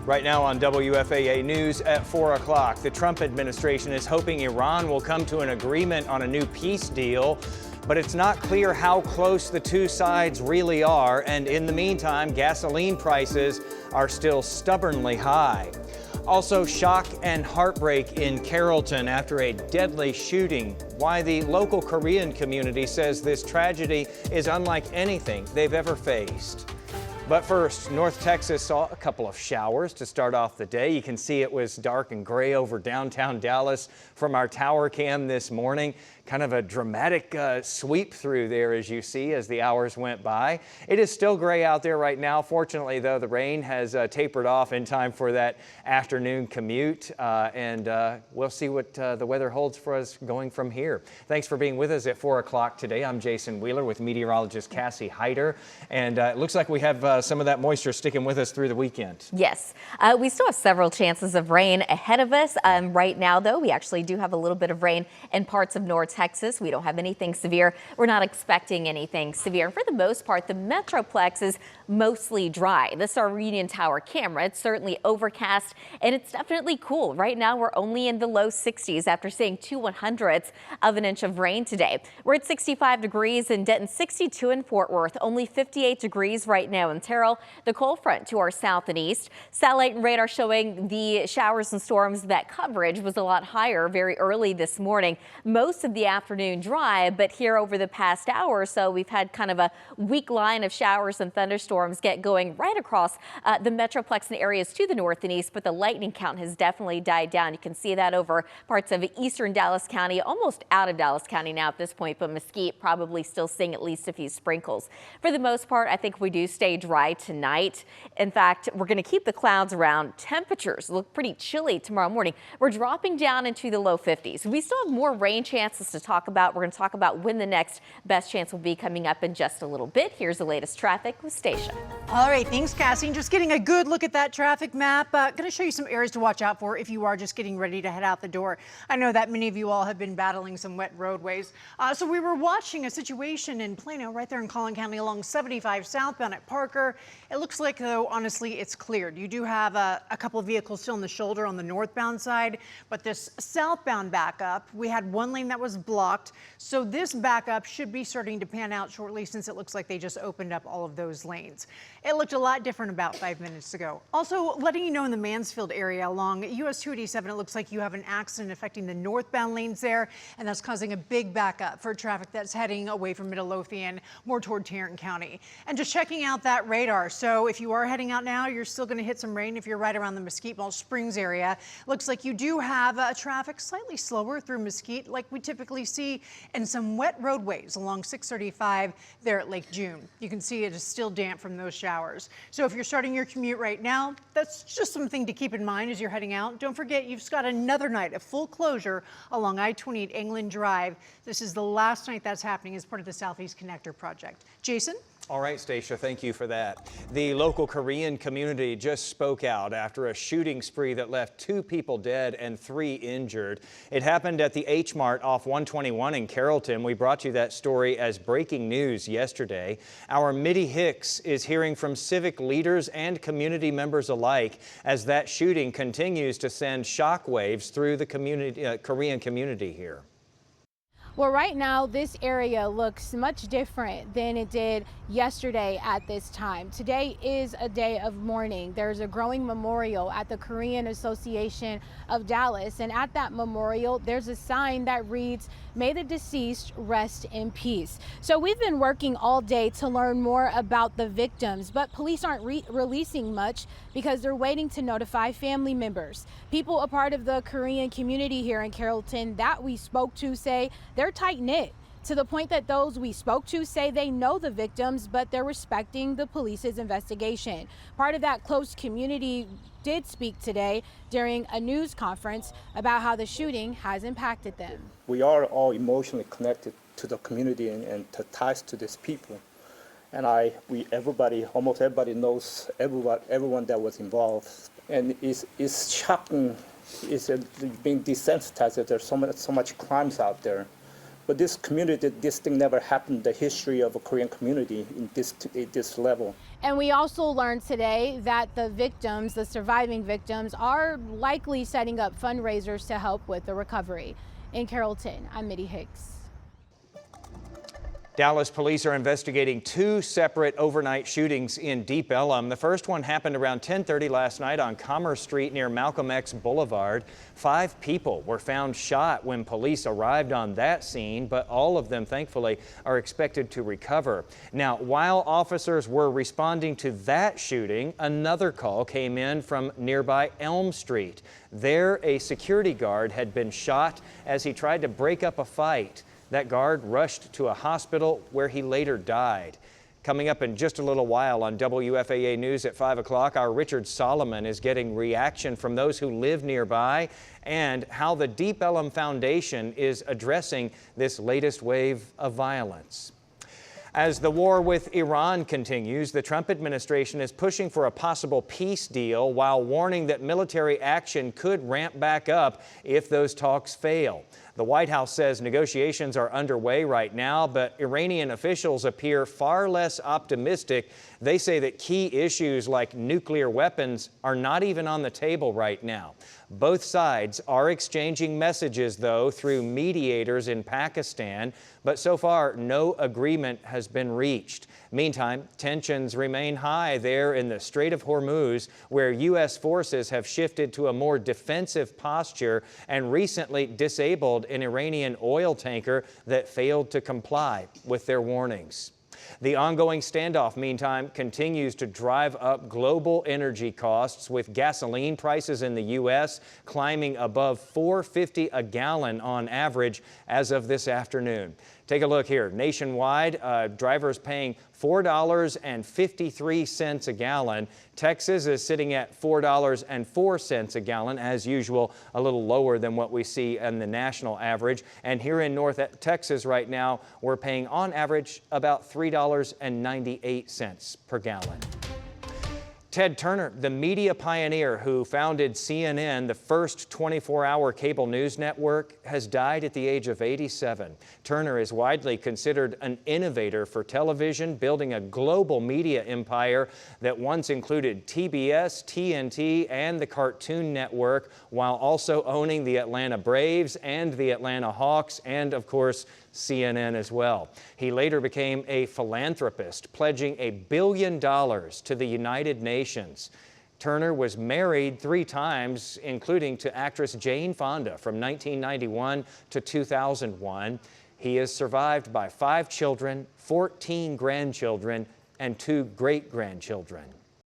Right now on WFAA News at 4 o'clock, the Trump administration is hoping Iran will come to an agreement on a new peace deal, but it's not clear how close the two sides really are. And in the meantime, gasoline prices are still stubbornly high. Also, shock and heartbreak in Carrollton after a deadly shooting. Why the local Korean community says this tragedy is unlike anything they've ever faced. But first, North Texas saw a couple of showers to start off the day. You can see it was dark and gray over downtown Dallas from our tower cam this morning. Kind of a dramatic sweep through there, as you see, as the hours went by. It is still gray out there right now. Fortunately, though, the rain has tapered off in time for that afternoon commute. We'll see what the weather holds for us going from here. Thanks for being with us at 4 o'clock today. I'm Jason Wheeler with meteorologist Cassie Hyder. And it looks like we have some of that moisture sticking with us through the weekend. Yes, we still have several chances of rain ahead of us. Right now, though, we actually do have a little bit of rain in parts of North Texas. We don't have anything severe. We're not expecting anything severe. For the most part, the Metroplex is mostly dry. This is our Union Tower camera. It's certainly overcast and it's definitely cool. Right now, we're only in the low 60s after seeing 2/100ths of an inch of rain today. We're at 65 degrees in Denton, 62 in Fort Worth, only 58 degrees right now in Terrell. The cold front to our south and east. Satellite and radar showing the showers and storms. That coverage was a lot higher very early this morning. Most of the afternoon dry, but here over the past hour or so, we've had kind of a weak line of showers and thunderstorms get going right across the Metroplex and areas to the north and east, but the lightning count has definitely died down. You can see that over parts of eastern Dallas County, almost out of Dallas County now at this point, but Mesquite probably still seeing at least a few sprinkles. For the most part, I think we do stay dry tonight. In fact, we're going to keep the clouds around. Temperatures look pretty chilly tomorrow morning. We're dropping down into the low 50s. We still have more rain chances to talk about. We're going to talk about when the next best chance will be coming up in just a little bit. Here's the latest traffic with Stacia. All right, thanks, Cassie. And just getting a good look at that traffic map. Going to show you some areas to watch out for if you are just getting ready to head out the door. I know that many of you all have been battling some wet roadways. So we were watching a situation in Plano, right there in Collin County, along 75 southbound at Parker. It looks like, though, honestly, it's cleared. You do have a couple of vehicles still on the shoulder on the northbound side, but this southbound backup, we had one lane that was blocked. So this backup should be starting to pan out shortly since it looks like they just opened up all of those lanes. It looked a lot different about 5 minutes ago. Also, letting you know in the Mansfield area along US 287, it looks like you have an accident affecting the northbound lanes there, and that's causing a big backup for traffic that's heading away from Midlothian, more toward Tarrant County. And just checking out that radar. So if you are heading out now, you're still going to hit some rain if you're right around the Mesquite Mall Springs area. Looks like you do have traffic slightly slower through Mesquite, like we typically see, and some wet roadways along 635 there at Lake June. You can see it is still damp from those showers. So if you're starting your commute right now, that's just something to keep in mind as you're heading out. Don't forget, you've got another night of full closure along I-28 England Drive. This is the last night that's happening as part of the Southeast Connector project. Jason? All right, Stacia, thank you for that. The local Korean community just spoke out after a shooting spree that left 2 people dead and 3 injured. It happened at the H Mart off 121 in Carrollton. We brought you that story as breaking news yesterday. Our Mitty Hicks is hearing from civic leaders and community members alike as that shooting continues to send shockwaves through the Korean community here. Well, right now, this area looks much different than it did yesterday at this time. Today is a day of mourning. There's a growing memorial at the Korean Association of Dallas, and at that memorial, there's a sign that reads, "May the deceased rest in peace." So we've been working all day to learn more about the victims, but police aren't releasing much because they're waiting to notify family members. People a part of the Korean community here in Carrollton that we spoke to say they're tight-knit, to the point that those we spoke to say they know the victims, but they're respecting the police's investigation. Part of that close community did speak today during a news conference about how the shooting has impacted them. We are all emotionally connected to the community and to ties to these people. And almost everybody knows everyone that was involved. And it's shocking, it's being desensitized that there's so much crimes out there. But this community, this thing never happened in the history of a Korean community in this level. And we also learned today that the victims, the surviving victims, are likely setting up fundraisers to help with the recovery. In Carrollton, I'm Mitty Hicks. Dallas police are investigating two separate overnight shootings in Deep Ellum. The first one happened around 10:30 last night on Commerce Street near Malcolm X Boulevard. 5 people were found shot when police arrived on that scene, but all of them, thankfully, are expected to recover. Now, while officers were responding to that shooting, another call came in from nearby Elm Street. There, a security guard had been shot as he tried to break up a fight. That guard rushed to a hospital where he later died. Coming up in just a little while on WFAA News at 5 o'clock, our Richard Solomon is getting reaction from those who live nearby and how the Deep Ellum Foundation is addressing this latest wave of violence. As the war with Iran continues, the Trump administration is pushing for a possible peace deal while warning that military action could ramp back up if those talks fail. The White House says negotiations are underway right now, but Iranian officials appear far less optimistic. They say that key issues like nuclear weapons are not even on the table right now. Both sides are exchanging messages, though, through mediators in Pakistan, but so far no agreement has been reached. Meantime, tensions remain high there in the Strait of Hormuz, where U.S. forces have shifted to a more defensive posture and recently disabled an Iranian oil tanker that failed to comply with their warnings. The ongoing standoff, meantime, continues to drive up global energy costs, with gasoline prices in the U.S. climbing above $4.50 a gallon on average as of this afternoon. Take a look here. Nationwide, drivers paying $4.53 a gallon. Texas is sitting at $4.04 a gallon, as usual, a little lower than what we see in the national average. And here in North Texas right now, we're paying on average about $3.98 per gallon. Ted Turner, the media pioneer who founded CNN, the first 24-hour cable news network, has died at the age of 87. Turner is widely considered an innovator for television, building a global media empire that once included TBS, TNT, and the Cartoon Network, while also owning the Atlanta Braves and the Atlanta Hawks, and of course, CNN as well. He later became a philanthropist, pledging $1 billion to the United Nations. Turner was married 3 times, including to actress Jane Fonda from 1991 to 2001. He is survived by 5 children, 14 grandchildren, and 2 great-grandchildren.